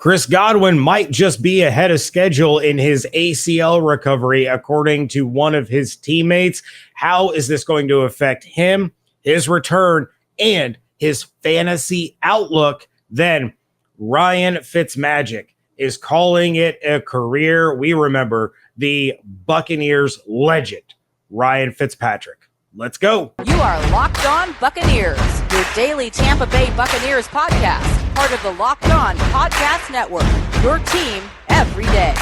Chris Godwin might just be ahead of schedule in his ACL recovery, according to one of his teammates. How is this going to affect him, his return, and his fantasy outlook? Then Ryan Fitzmagic is calling it a career. We remember the Buccaneers legend, Ryan Fitzpatrick. Let's go. You are Locked On Buccaneers, your daily Tampa Bay Buccaneers podcast, part of the Locked On Podcast Network, your team every day.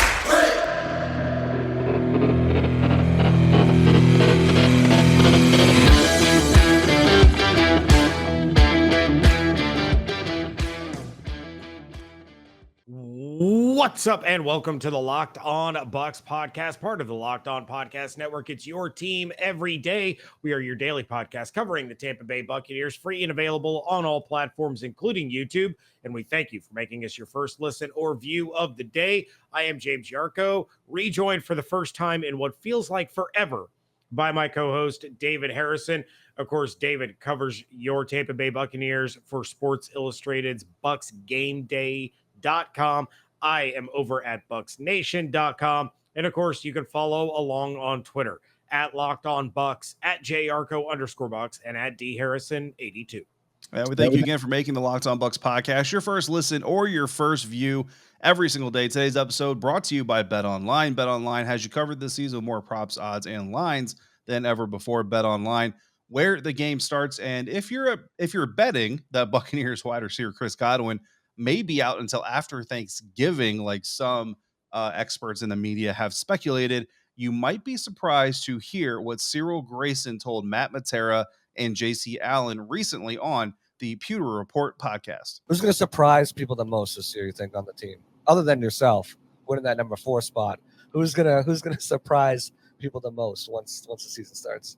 What's up, and welcome to the Locked On Bucs Podcast, part of the Locked On Podcast Network. It's your team every day. We are your daily podcast covering the Tampa Bay Buccaneers, free and available on all platforms, including YouTube. And we thank you for making us your first listen or view of the day. I am James Yarcho, rejoined for the first time in what feels like forever by my co-host, David Harrison. Of course, David covers your Tampa Bay Buccaneers for Sports Illustrated's BucsGameDay.com. I am over at BucsNation.com. And of course, you can follow along on Twitter at Locked On Bucs, at JArco_Bucs, and at DHarrison82. We thank you again for making the Locked On Bucs podcast your first listen or your first view every single day. Today's episode brought to you by BetOnline. BetOnline has you covered this season with more props, odds, and lines than ever before. BetOnline, where the game starts. And if you're betting that Buccaneers wide receiver Chris Godwin may be out until after Thanksgiving, like some experts in the media have speculated, you might be surprised to hear what Cyril Grayson told Matt Matera and JC Allen recently on the Pewter Report podcast. Who's going to surprise people the most this year, you think, on the team, other than yourself winning that number 4 spot? Who's gonna surprise people the most once the season starts?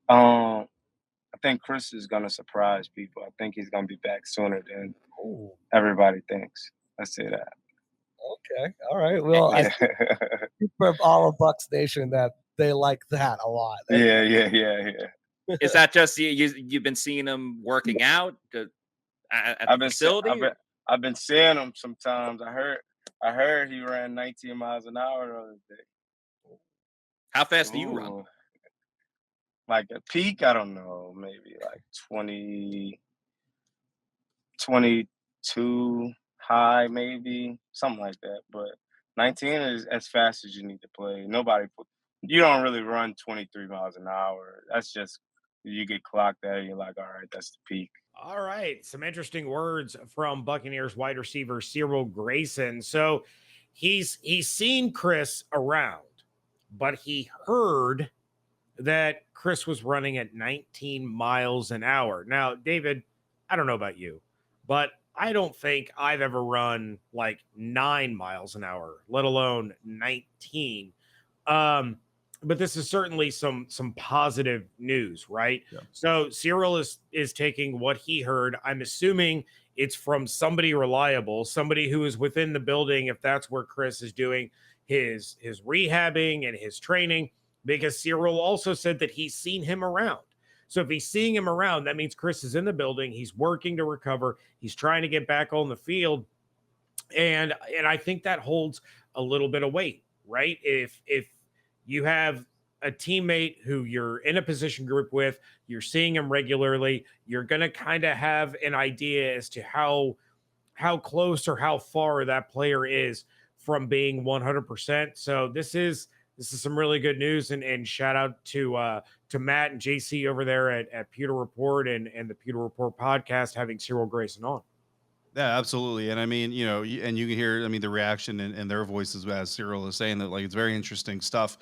I think Chris is going to surprise people. I think he's going to be back sooner than everybody thinks. Let's say that. Okay. All right. Well, I think from all of Bucs Nation that they like that a lot. Yeah. Is that just you've been seeing him working out at the facility? I've been seeing him sometimes. I heard he ran 19 miles an hour the other day. How fast do you run? Like a peak, I don't know, maybe like 22 high, maybe something like that. But 19 is as fast as you need to play. You don't really run 23 miles an hour. That's just, you get clocked at and you're like, all right, that's the peak. All right. Some interesting words from Buccaneers wide receiver Cyril Grayson. So he's seen Chris around, but he heard that Chris was running at 19 miles an hour. Now, David, I don't know about you, but I don't think I've ever run like 9 miles an hour, let alone 19. But this is certainly some positive news, right? Yeah. So Cyril is taking what he heard. I'm assuming it's from somebody reliable, somebody who is within the building, if that's where Chris is doing his rehabbing and his training, because Cyril also said that he's seen him around. So if he's seeing him around, that means Chris is in the building. He's working to recover. He's trying to get back on the field. And I think that holds a little bit of weight, right? If you have a teammate who you're in a position group with, you're seeing him regularly, you're going to kind of have an idea as to how close or how far that player is from being 100%. So this is some really good news, and shout out to Matt and JC over there at Pewter Report and the Pewter Report podcast having Cyril Grayson on. Yeah, absolutely. And I mean, and you can hear, the reaction in their voices as Cyril is saying that, like, it's very interesting stuff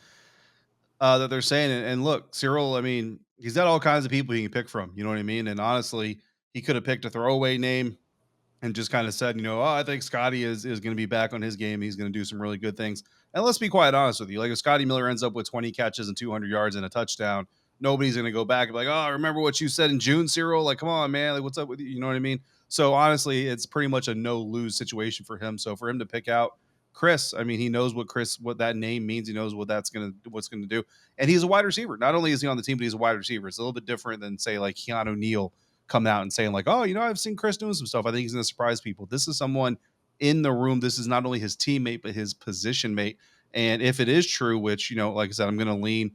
that they're saying. And look, Cyril, he's got all kinds of people he can pick from, you know what I mean? And honestly, he could have picked a throwaway name and just kind of said, I think Scotty is going to be back on his game. He's going to do some really good things. And let's be quite honest with you. Like, if Scotty Miller ends up with 20 catches and 200 yards and a touchdown, nobody's going to go back and be like, oh, remember what you said in June, Cyril? Like, come on, man. Like, what's up with you? You know what I mean? So, honestly, it's pretty much a no-lose situation for him. So, for him to pick out Chris, he knows what that name means. He knows what's going to do. And he's a wide receiver. Not only is he on the team, but he's a wide receiver. It's a little bit different than, say, like Keanu Neal, coming out and saying like, oh, I've seen Chris doing some stuff. I think he's going to surprise people. This is someone in the room. This is not only his teammate, but his position mate. And if it is true, which, like I said, I'm going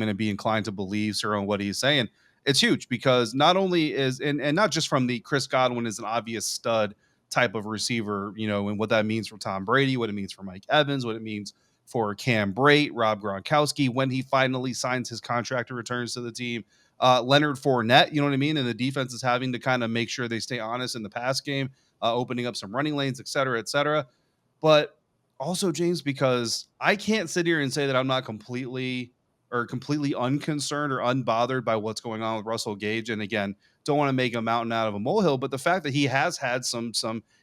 to be inclined to believe Cyril and what he's saying. It's huge because not only is, and not just from the Chris Godwin is an obvious stud type of receiver, and what that means for Tom Brady, what it means for Mike Evans, what it means for Cam Brate, Rob Gronkowski, when he finally signs his contract and returns to the team, Leonard Fournette, you know what I mean? And the defense is having to kind of make sure they stay honest in the pass game, opening up some running lanes, et cetera, et cetera. But also, James, because I can't sit here and say that I'm not completely unconcerned or unbothered by what's going on with Russell Gage. And again, don't want to make a mountain out of a molehill, but the fact that he has had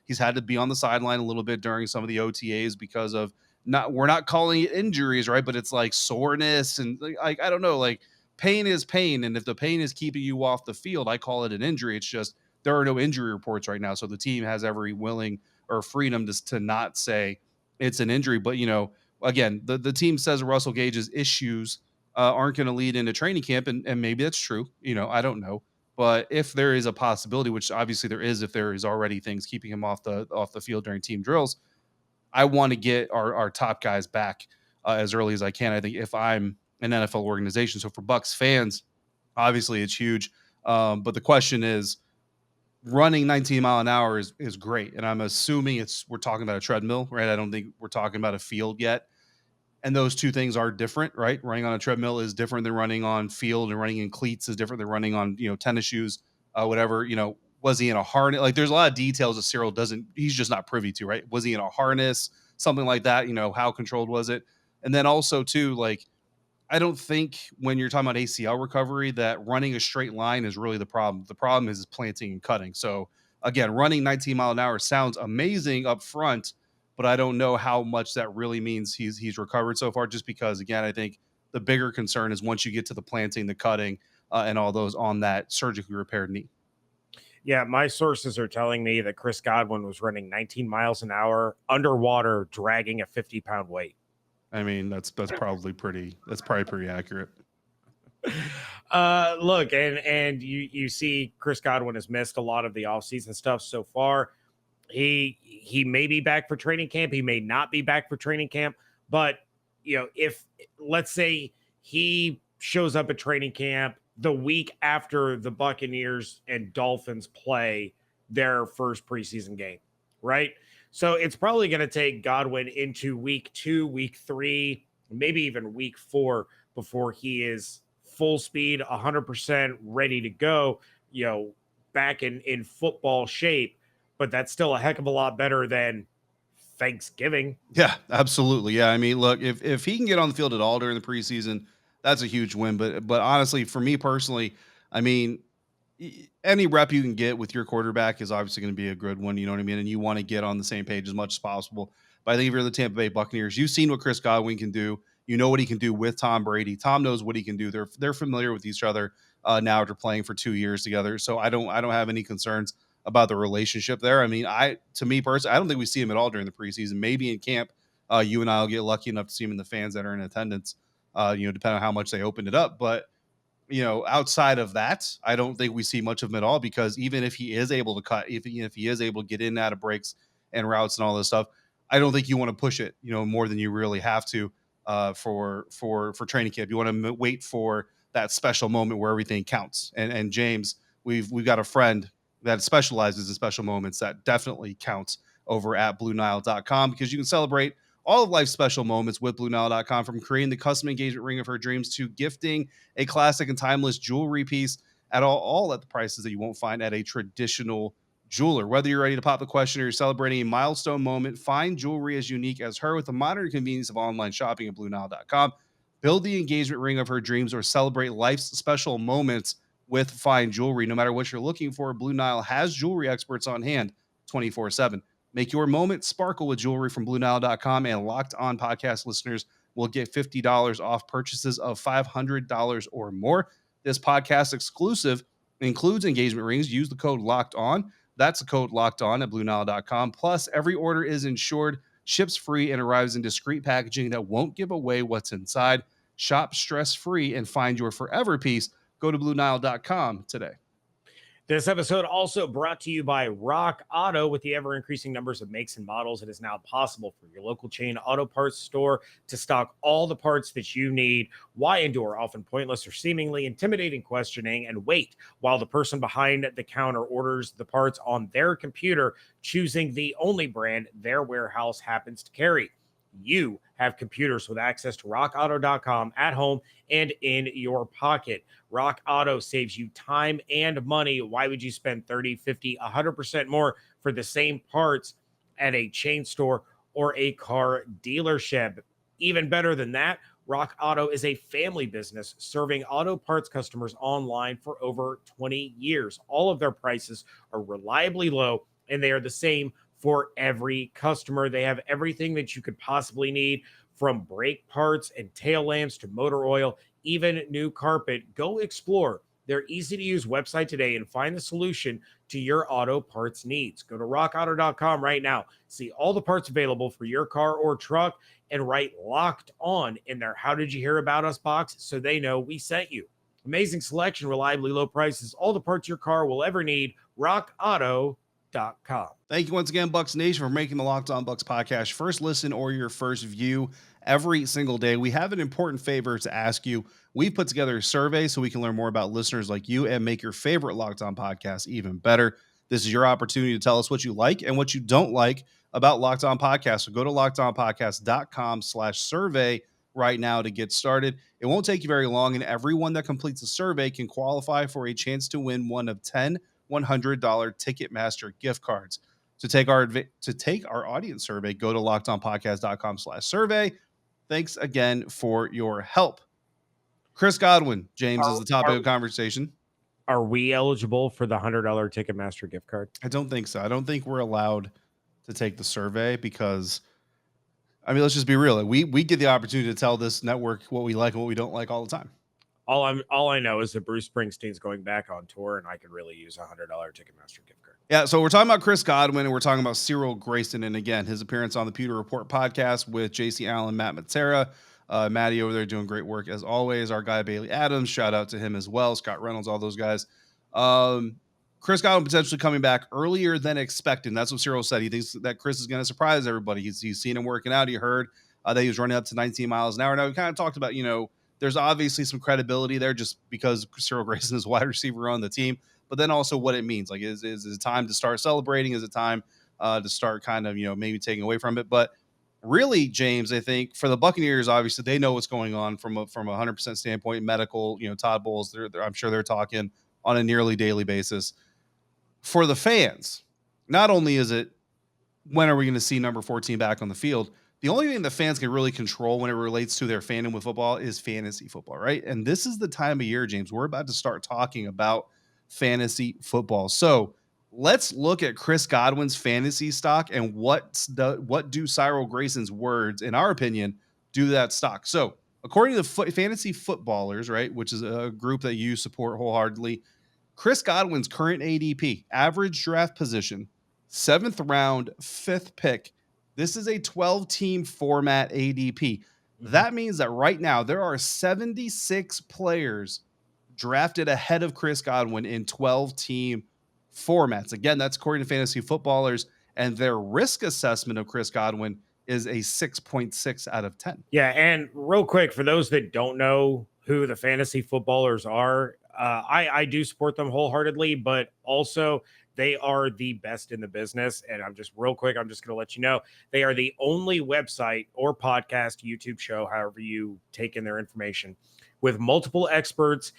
he's had to be on the sideline a little bit during some of the OTAs because of we're not calling it injuries, right? But it's like soreness and like, I don't know, like pain is pain. And if the pain is keeping you off the field, I call it an injury. It's just, there are no injury reports right now. So the team has every willing or freedom to not say it's an injury. But, again, the team says Russell Gage's issues aren't going to lead into training camp. And maybe that's true. I don't know. But if there is a possibility, which obviously there is, if there is already things keeping him off the field during team drills, I want to get our top guys back as early as I can. I think if I'm an NFL organization, so for Bucs fans, obviously it's huge. But the question is, running 19 mile an hour is great. And I'm assuming we're talking about a treadmill, right? I don't think we're talking about a field yet. And those two things are different, right? Running on a treadmill is different than running on field, and running in cleats is different than running on, tennis shoes, whatever, was he in a harness? Like there's a lot of details that Cyril he's just not privy to, right? Was he in a harness, something like that? How controlled was it? And then also too, like, I don't think when you're talking about ACL recovery that running a straight line is really the problem. The problem is planting and cutting. So again, running 19 mile an hour sounds amazing up front, but I don't know how much that really means he's recovered so far, just because, again, I think the bigger concern is once you get to the planting, the cutting, and all those on that surgically repaired knee. Yeah, my sources are telling me that Chris Godwin was running 19 miles an hour underwater, dragging a 50-pound weight. I mean, that's probably pretty accurate. Look, and you see Chris Godwin has missed a lot of the offseason stuff so far. He may be back for training camp. He may not be back for training camp. But, if let's say he shows up at training camp the week after the Buccaneers and Dolphins play their first preseason game, right? So it's probably going to take Godwin into week 2, week 3, maybe even week 4 before he is full speed, 100% ready to go, back in football shape. But that's still a heck of a lot better than Thanksgiving. Yeah, absolutely. Yeah, I mean, look, if he can get on the field at all during the preseason, that's a huge win. But honestly, for me personally, I mean, any rep you can get with your quarterback is obviously going to be a good one. You know what I mean? And you want to get on the same page as much as possible. But I think if you're the Tampa Bay Buccaneers, you've seen what Chris Godwin can do. You know what he can do with Tom Brady. Tom knows what he can do. They're familiar with each other now after playing for 2 years together. So I don't have any concerns about the relationship there. I mean, to me personally, I don't think we see him at all during the preseason. Maybe in camp, you and I will get lucky enough to see him in the fans that are in attendance, depending on how much they opened it up. But, outside of that, I don't think we see much of him at all, because even if he is able to cut, if he is able to get in and out of breaks and routes and all this stuff, I don't think you want to push it, more than you really have to for training camp. You want to wait for that special moment where everything counts. And James, we've got a friend that specializes in special moments that definitely counts over at BlueNile.com, because you can celebrate all of life's special moments with BlueNile.com, from creating the custom engagement ring of her dreams to gifting a classic and timeless jewelry piece at all at the prices that you won't find at a traditional jeweler. Whether you're ready to pop the question or you're celebrating a milestone moment, find jewelry as unique as her with the modern convenience of online shopping at BlueNile.com. Build the engagement ring of her dreams or celebrate life's special moments with fine jewelry. No matter what you're looking for, Blue Nile has jewelry experts on hand 24/7. Make your moment sparkle with jewelry from BlueNile.com, and Locked On Podcast listeners will get $50 off purchases of $500 or more. This podcast exclusive includes engagement rings. Use the code Locked On. That's the code Locked On at BlueNile.com. Plus, every order is insured, ships free, and arrives in discreet packaging that won't give away what's inside. Shop stress-free and find your forever piece. Go to BlueNile.com today. This episode also brought to you by Rock Auto. With the ever-increasing numbers of makes and models, it is now possible for your local chain auto parts store to stock all the parts that you need. Why endure often pointless or seemingly intimidating questioning and wait while the person behind the counter orders the parts on their computer, choosing the only brand their warehouse happens to carry? You have computers with access to rockauto.com at home and in your pocket. Rock Auto saves you time and money. Why would you spend 30, 50, 100% more for the same parts at a chain store or a car dealership? Even better than that, Rock Auto is a family business serving auto parts customers online for over 20 years. All of their prices are reliably low, and they are the same for every customer. They have everything that you could possibly need, from brake parts and tail lamps to motor oil, even new carpet. Go explore their easy-to-use website today and find the solution to your auto parts needs. Go to rockauto.com right now. See all the parts available for your car or truck and write Locked On in their How Did You Hear About Us box so they know we sent you. Amazing selection, reliably low prices, all the parts your car will ever need. rockauto.com. Thank you once again, Bucs Nation, for making the Locked On Bucs podcast first listen or your first view every single day. We have an important favor to ask you. We've put together a survey so we can learn more about listeners like you and make your favorite Locked On podcast even better. This is your opportunity to tell us what you like and what you don't like about Locked On Podcast. So go to lockedonpodcast.com/survey right now to get started. It won't take you very long, and everyone that completes the survey can qualify for a chance to win one of 10 $100 Ticketmaster gift cards. To take our audience survey, go to lockedonpodcast.com/survey. Thanks again for your help. Chris Godwin, James, is the topic of conversation. Are we eligible for the $100 Ticketmaster gift card? I don't think so. I don't think we're allowed to take the survey because, I mean, let's just be real. We get the opportunity to tell this network what we like and what we don't like all the time. All I know is that Bruce Springsteen's going back on tour, and I could really use a $100 Ticketmaster gift card. Yeah, so we're talking about Chris Godwin, and we're talking about Cyril Grayson, and again, his appearance on the Pewter Report podcast with JC Allen, Matt Matera. Matty over there doing great work as always. Our guy Bailey Adams, shout out to him as well. Scott Reynolds, all those guys. Chris Godwin potentially coming back earlier than expected. That's what Cyril said. He thinks that Chris is going to surprise everybody. He's seen him working out. He heard that he was running up to 19 miles an hour. Now we kind of talked about, there's obviously some credibility there just because Cyril Grayson is a wide receiver on the team, but then also what it means. Like, is it time to start celebrating? Is it time to start kind of, maybe taking away from it? But really, James, I think for the Buccaneers, obviously they know what's going on from a 100% standpoint, medical, Todd Bowles, I'm sure they're talking on a nearly daily basis. For the fans, not only is it, when are we going to see number 14 back on the field? The only thing the fans can really control when it relates to their fandom with football is fantasy football, right? And this is the time of year, James, we're about to start talking about fantasy football. So let's look at Chris Godwin's fantasy stock and what do Cyril Grayson's words, in our opinion, do that stock. So according to the fantasy footballers, right, which is a group that you support wholeheartedly, Chris Godwin's current ADP, average draft position, 7th round, 5th pick. This is a 12-team format ADP. That means that right now there are 76 players drafted ahead of Chris Godwin in 12-team formats. Again, that's according to fantasy footballers, and their risk assessment of Chris Godwin is a 6.6 out of 10. Yeah, and real quick, for those that don't know who the fantasy footballers are, I do support them wholeheartedly, but also they are the best in the business. And I'm just going to let you know, they are the only website or podcast, YouTube show, however you take in their information, with multiple experts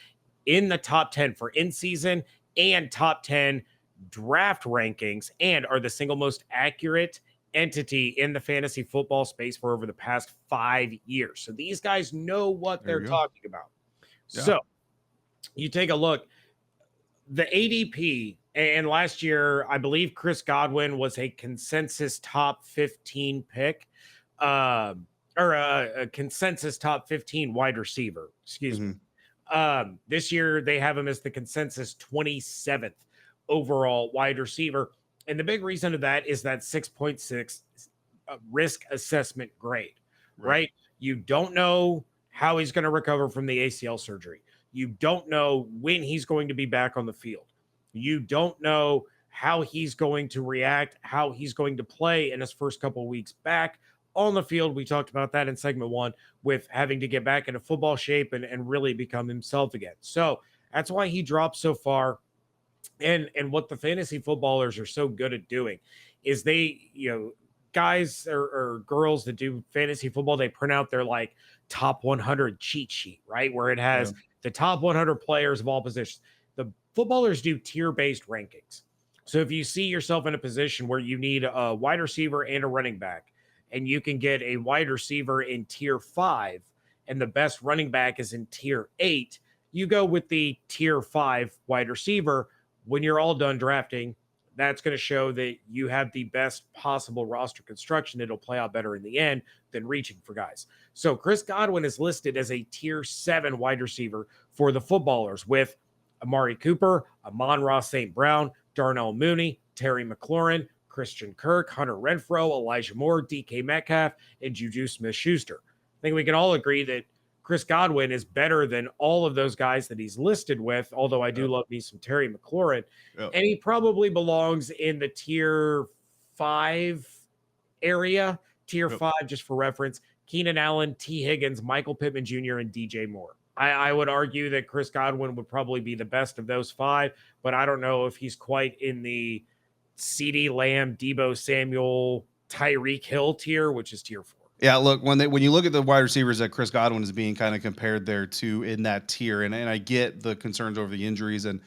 in the top 10 for in-season and top 10 draft rankings, and are the single most accurate entity in the fantasy football space for over the past 5 years. So these guys know what they're talking about. Yeah. So you take a look, the ADP, and last year, I believe Chris Godwin was a consensus top 15 pick, or a consensus top 15 wide receiver, excuse me. This year, they have him as the consensus 27th overall wide receiver. And the big reason of that is that 6.6 risk assessment grade, right? You don't know how he's going to recover from the ACL surgery. You don't know when he's going to be back on the field. You don't know how he's going to react, how he's going to play in his first couple of weeks back on the field. We talked about that in segment 1 with having to get back into football shape and really become himself again. So that's why he dropped so far. And what the fantasy footballers are so good at doing is they, guys or girls that do fantasy football, they print out their like top 100 cheat sheet, right? Where it has the top 100 players of all positions. The footballers do tier-based rankings. So if you see yourself in a position where you need a wide receiver and a running back, and you can get a wide receiver in tier 5, and the best running back is in tier 8, you go with the tier 5 wide receiver. When you're all done drafting, that's going to show that you have the best possible roster construction. It'll play out better in the end than reaching for guys. So Chris Godwin is listed as a tier 7 wide receiver for the footballers with Amari Cooper, Amon-Ra St. Brown, Darnell Mooney, Terry McLaurin, Christian Kirk, Hunter Renfrow, Elijah Moore, DK Metcalf, and Juju Smith-Schuster. I think we can all agree that Chris Godwin is better than all of those guys that he's listed with, although I do love me some Terry McLaurin. And he probably belongs in the tier 5 area, tier 5, just for reference. Keenan Allen, T. Higgins, Michael Pittman Jr., and DJ Moore. I would argue that Chris Godwin would probably be the best of those 5, but I don't know if he's quite in the CeeDee Lamb, Deebo Samuel, Tyreek Hill tier, which is tier 4. Yeah, look, when you look at the wide receivers that Chris Godwin is being kind of compared there to in that tier, and I get the concerns over the injuries, and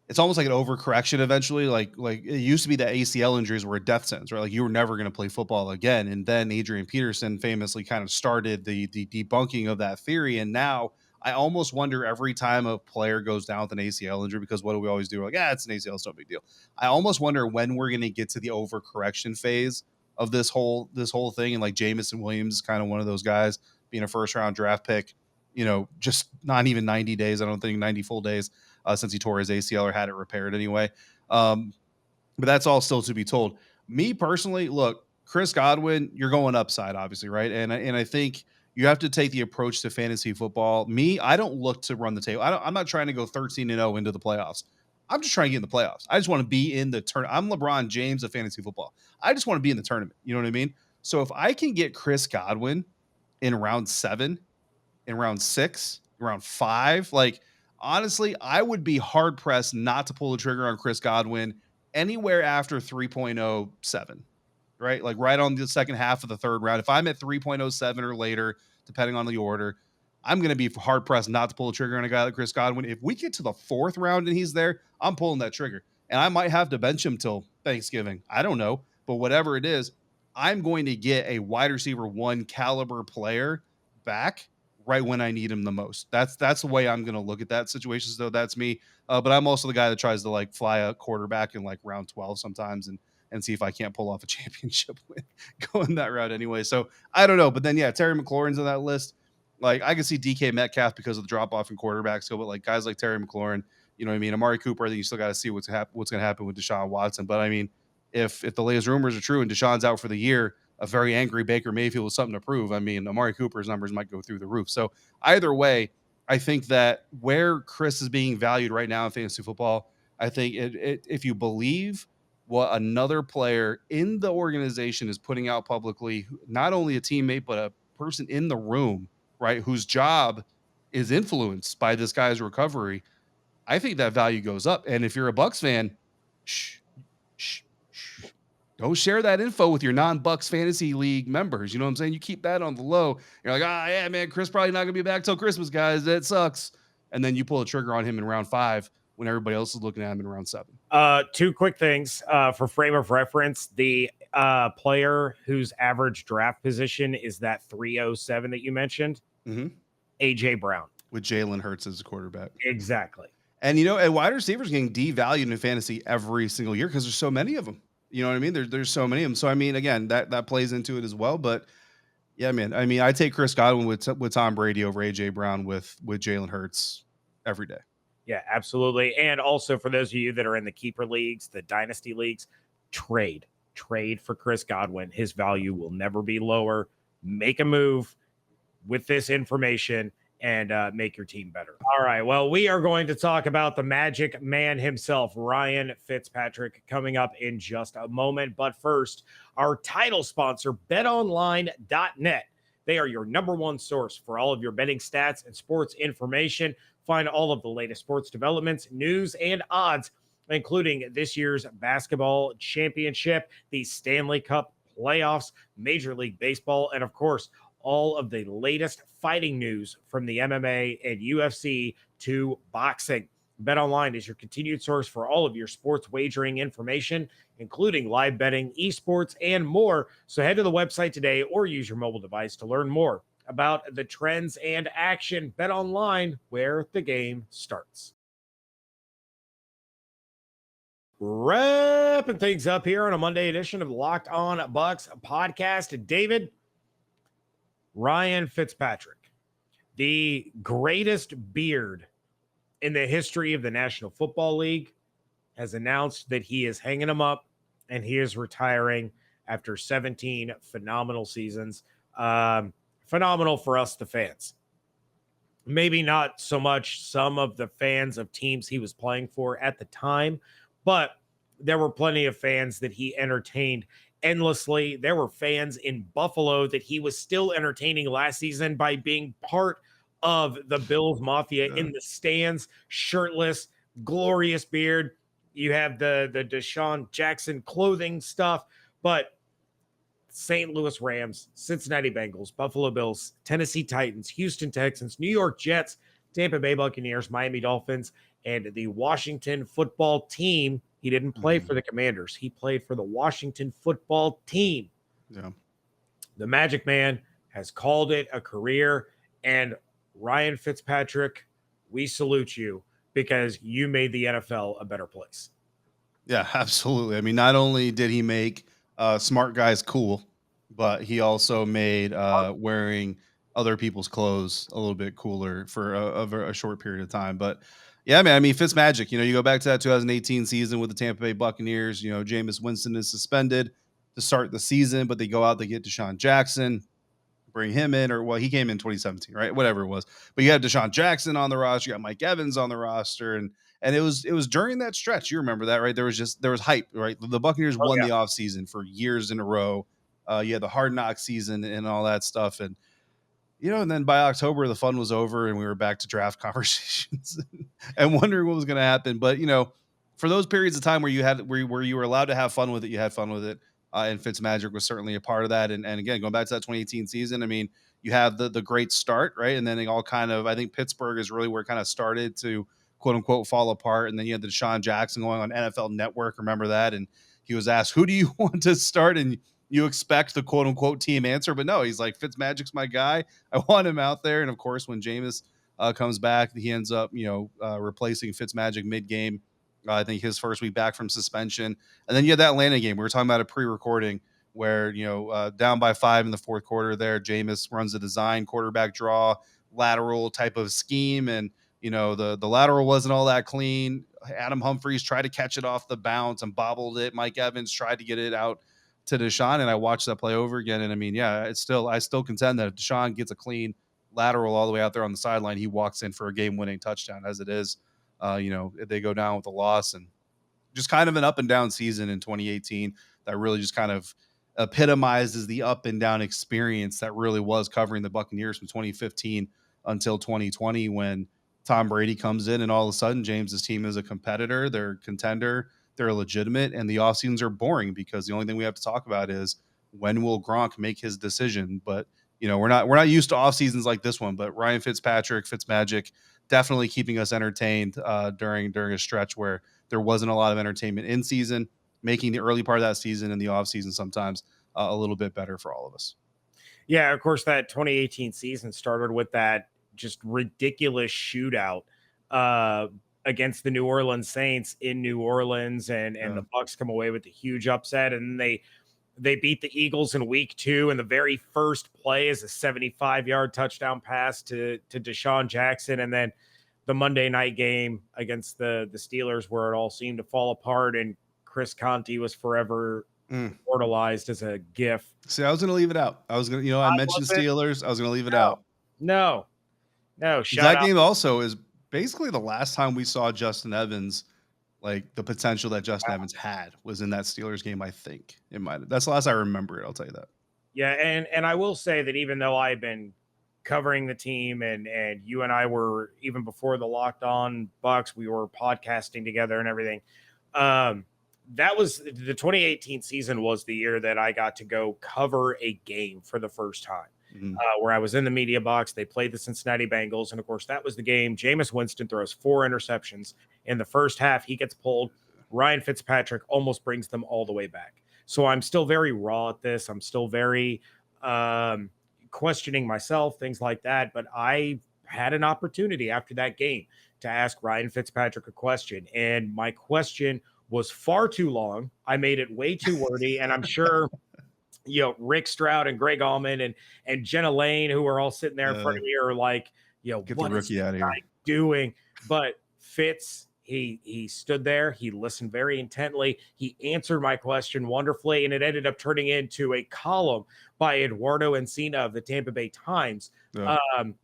it's almost like an overcorrection eventually. Like it used to be that ACL injuries were a death sentence, right? Like you were never going to play football again. And then Adrian Peterson famously kind of started the debunking of that theory. And now I almost wonder every time a player goes down with an ACL injury, because what do we always do? We're like, it's an ACL, it's no big deal. I almost wonder when we're going to get to the overcorrection phase of this whole thing. And like Jamison Williams is kind of one of those guys, being a first round draft pick, just not even 90 days. I don't think 90 full days since he tore his ACL or had it repaired anyway. But that's all still to be told. Me personally, look, Chris Godwin, you're going upside, obviously, right? And I think you have to take the approach to fantasy football. Me, I don't look to run the table. I'm not trying to go 13-0 into the playoffs. I'm just trying to get in the playoffs. I just want to be in the tournament. I'm LeBron James of fantasy football. I just want to be in the tournament. You know what I mean? So if I can get Chris Godwin in round 7, in round 6, round 5, like, honestly, I would be hard pressed not to pull the trigger on Chris Godwin anywhere after 3.07, right? Like right on the second half of the third round. If I'm at 3.07 or later, depending on the order, I'm going to be hard pressed not to pull the trigger on a guy like Chris Godwin. If we get to the 4th round and he's there, I'm pulling that trigger. And I might have to bench him till Thanksgiving. I don't know. But whatever it is, I'm going to get a wide receiver 1 caliber player back right when I need him the most. That's the way I'm going to look at that situation. So that's me. But I'm also the guy that tries to like fly a quarterback in like round 12 sometimes and see if I can't pull off a championship win going that route anyway. So I don't know. But then, Terry McLaurin's on that list. Like I can see DK Metcalf because of the drop off in quarterbacks. But like guys like Terry McLaurin, you know what I mean? Amari Cooper, I think you still got to see what's going to happen with Deshaun Watson. But I mean, if the latest rumors are true and Deshaun's out for the year, a very angry Baker Mayfield with something to prove, I mean, Amari Cooper's numbers might go through the roof. So either way, I think that where Chris is being valued right now in fantasy football, I think if you believe what another player in the organization is putting out publicly, not only a teammate, but a person in the room, right, whose job is influenced by this guy's recovery, I think that value goes up. And if you're a Bucs fan, don't share that info with your non-Bucs fantasy league members. You know what I'm saying? You keep that on the low. You're like, yeah, man, Chris probably not going to be back till Christmas, guys. That sucks. And then you pull a trigger on him in round 5 when everybody else is looking at him in round 7. 2 quick things for frame of reference. The player whose average draft position is that 307 that you mentioned, A.J. Brown. With Jalen Hurts as a quarterback. Exactly. And, and wide receivers getting devalued in fantasy every single year because there's so many of them. You know what I mean? There's so many of them. So, I mean, again, that plays into it as well. But, yeah, man, I mean, I take Chris Godwin with Tom Brady over A.J. Brown with Jalen Hurts every day. Yeah, absolutely. And also for those of you that are in the keeper leagues, the dynasty leagues, trade for Chris Godwin. His value will never be lower. Make a move with this information and make your team better. All right. Well, we are going to talk about the Magic Man himself, Ryan Fitzpatrick, coming up in just a moment. But first, our title sponsor, BetOnline.net. They are your number one source for all of your betting stats and sports information. Find all of the latest sports developments, news, and odds, including this year's basketball championship, the Stanley Cup playoffs, Major League Baseball, and of course, all of the latest fighting news from the MMA and UFC to boxing. BetOnline is your continued source for all of your sports wagering information, including live betting, esports, and more. So head to the website today or use your mobile device to learn more about the trends and action. BetOnline, where the game starts. Wrapping things up here on a Monday edition of Locked On Bucs Podcast. David, Ryan Fitzpatrick, the greatest beard in the history of the National Football League, has announced that he is hanging him up and he is retiring after 17 phenomenal seasons. Phenomenal for us, the fans. Maybe not so much some of the fans of teams he was playing for at the time, but there were plenty of fans that he entertained endlessly. There were fans in Buffalo that he was still entertaining last season by being part of the Bills Mafia in the stands, shirtless, glorious beard. You have the Deshaun Jackson clothing stuff, but St. Louis Rams, Cincinnati Bengals, Buffalo Bills, Tennessee Titans, Houston Texans, New York Jets, Tampa Bay Buccaneers, Miami Dolphins, and the Washington football team. He didn't play for the Commanders. He played for the Washington football team. Yeah. The Magic Man has called it a career. And Ryan Fitzpatrick, we salute you because you made the NFL a better place. Yeah, absolutely. I mean, not only did he make smart guys cool, but he also made wearing other people's clothes a little bit cooler for a short period of time. But yeah, man, I mean, Fitzmagic, you go back to that 2018 season with the Tampa Bay Buccaneers, Jameis Winston is suspended to start the season, but they go out, they get Deshaun Jackson, bring him in, he came in 2017, right? Whatever it was. But you had Deshaun Jackson on the roster, you got Mike Evans on the roster, and it was during that stretch. You remember that, right? There was hype, right? The Buccaneers won the offseason for years in a row. You had the Hard Knock season and all that stuff. And, and then by October, the fun was over and we were back to draft conversations and wondering what was going to happen. But, for those periods of time where you were allowed to have fun with it, you had fun with it. And Fitzmagic was certainly a part of that. And again, going back to that 2018 season, I mean, you have the great start, right? And then it all I think Pittsburgh is really where it kind of started to quote unquote fall apart. And then you had the Deshaun Jackson going on NFL Network. Remember that? And he was asked, who do you want to start? And you expect the quote unquote team answer, but no, he's like, Fitzmagic's my guy. I want him out there. And of course, when Jameis comes back, he ends up, replacing Fitzmagic mid-game. I think his first week back from suspension. And then you had that Atlanta game. We were talking about a pre-recording where, down by 5 in the fourth quarter there, Jameis runs a design quarterback draw, lateral type of scheme. And, the lateral wasn't all that clean. Adam Humphries tried to catch it off the bounce and bobbled it. Mike Evans tried to get it out to Deshaun, and I watched that play over again. And I mean, yeah, I still contend that if Deshaun gets a clean lateral all the way out there on the sideline, he walks in for a game-winning touchdown. As it is, they go down with a loss, and just kind of an up and down season in 2018 that really just kind of epitomizes the up and down experience that really was covering the Buccaneers from 2015 until 2020, when Tom Brady comes in and all of a sudden James's team is a competitor, they're a contender, they're legitimate, and the off seasons are boring because the only thing we have to talk about is when will Gronk make his decision. But we're not used to off seasons like this one. But Ryan Fitzmagic, definitely keeping us entertained during a stretch where there wasn't a lot of entertainment in season, making the early part of that season and the off season sometimes a little bit better for all of us. Yeah, of course, that 2018 season started with that just ridiculous shootout against the New Orleans Saints in New Orleans, and the Bucs come away with a huge upset, and they beat the Eagles in week 2, and the very first play is a 75-yard touchdown pass to Deshaun Jackson, and then the Monday night game against the Steelers where it all seemed to fall apart, and Chris Conte was forever immortalized as a GIF. See, I was going to leave it out. I was going to, I mentioned the Steelers. I was going to leave it out. No. No, That game also is basically the last time we saw Justin Evans, like the potential that Justin Evans had was in that Steelers game. I think it might have. That's the last I remember it. I'll tell you that. Yeah, and I will say that even though I've been covering the team and you and I were, even before the Locked On Bucs, we were podcasting together and everything. That was the 2018 season was the year that I got to go cover a game for the first time. Where I was in the media box. They played the Cincinnati Bengals. And of course, that was the game. Jameis Winston throws 4 interceptions in the first half. He gets pulled. Ryan Fitzpatrick almost brings them all the way back. So I'm still very raw at this. I'm still very questioning myself, things like that. But I had an opportunity after that game to ask Ryan Fitzpatrick a question. And my question was far too long. I made it way too wordy. And I'm sure Rick Stroud and Greg Allman and Jenna Lane, who are all sitting there in front of me, are like, get what the rookie out of here doing? But Fitz, he stood there, he listened very intently, he answered my question wonderfully, and it ended up turning into a column by Eduardo Encina of the Tampa Bay Times.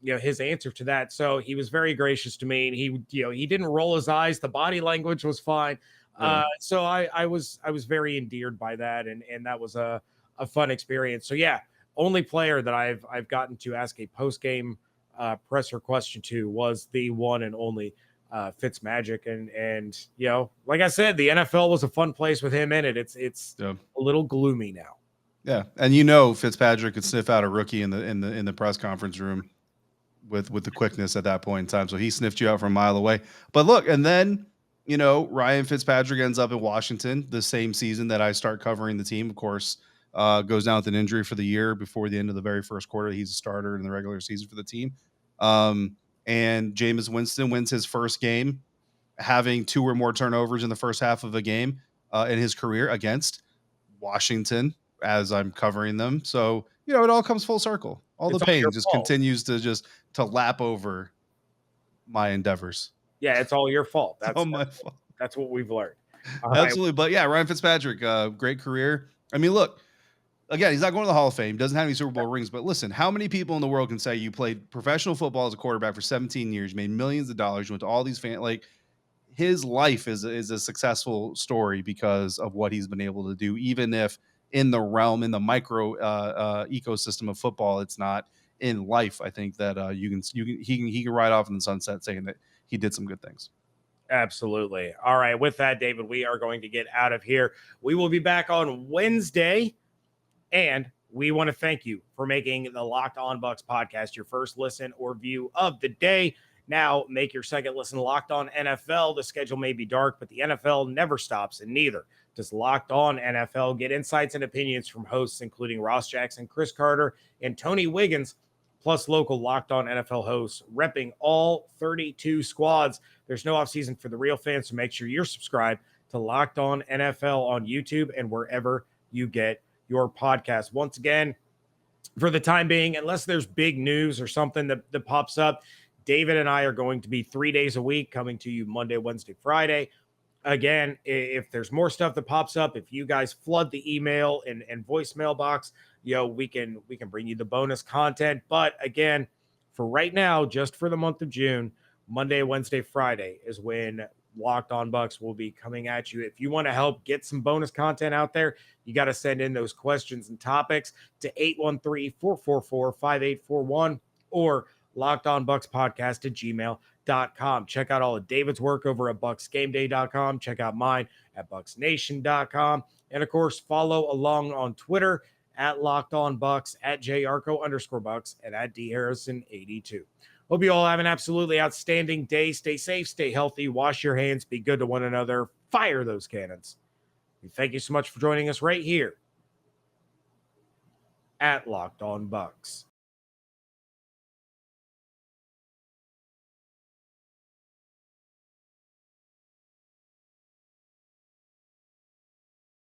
His answer to that. So he was very gracious to me, and he didn't roll his eyes. The body language was fine. So I was very endeared by that, and that was a fun experience. So yeah, only player that I've gotten to ask a post-game presser question to was the one and only Fitzmagic. And like I said, the NFL was a fun place with him in it. It's a little gloomy now. Yeah. And Fitzpatrick could sniff out a rookie in the press conference room with the quickness at that point in time. So he sniffed you out from a mile away. But look, and then Ryan Fitzpatrick ends up in Washington the same season that I start covering the team. Of course, goes down with an injury for the year before the end of the very first quarter. He's a starter in the regular season for the team. And Jameis Winston wins his first game, having 2 or more turnovers in the first half of a game in his career against Washington as I'm covering them. So, it all comes full circle. All the pain just continues to lap over my endeavors. Yeah, it's all your fault. That's my fault. That's what we've learned. Absolutely. Right. But yeah, Ryan Fitzpatrick, great career. I mean, look, again, he's not going to the Hall of Fame, doesn't have any Super Bowl rings, but listen, how many people in the world can say you played professional football as a quarterback for 17 years, made millions of dollars, you went to all these his life is a successful story because of what he's been able to do, even if in the micro ecosystem of football, it's not in life. I think that he can ride off in the sunset saying that he did some good things. Absolutely. All right. With that, David, we are going to get out of here. We will be back on Wednesday. And we want to thank you for making the Locked On Bucs podcast your first listen or view of the day. Now make your second listen Locked On NFL. The schedule may be dark, but the NFL never stops, and neither does Locked On NFL. Get insights and opinions from hosts including Ross Jackson, Chris Carter, and Tony Wiggins, plus local Locked On NFL hosts repping all 32 squads. There's no offseason for the real fans, so make sure you're subscribed to Locked On NFL on YouTube and wherever you get your podcast. Once again, for the time being, unless there's big news or something that pops up, David and I are going to be 3 days a week coming to you Monday, Wednesday, Friday. Again, if there's more stuff that pops up, if you guys flood the email and voicemail box, we can bring you the bonus content. But again, for right now, just for the month of June, Monday, Wednesday, Friday is when Locked On Bucs will be coming at you. If you want to help get some bonus content out there, you got to send in those questions and topics to 813-444-5841 or lockedonbucspodcast@gmail.com. Check out all of David's work over at bucsgameday.com. Check out mine at bucsnation.com. And of course, follow along on Twitter at LockedOnBucs, at JYarcho_Bucs, and at DHarrison82. Hope you all have an absolutely outstanding day. Stay safe, stay healthy, wash your hands, be good to one another, fire those cannons. And thank you so much for joining us right here at Locked On Bucs.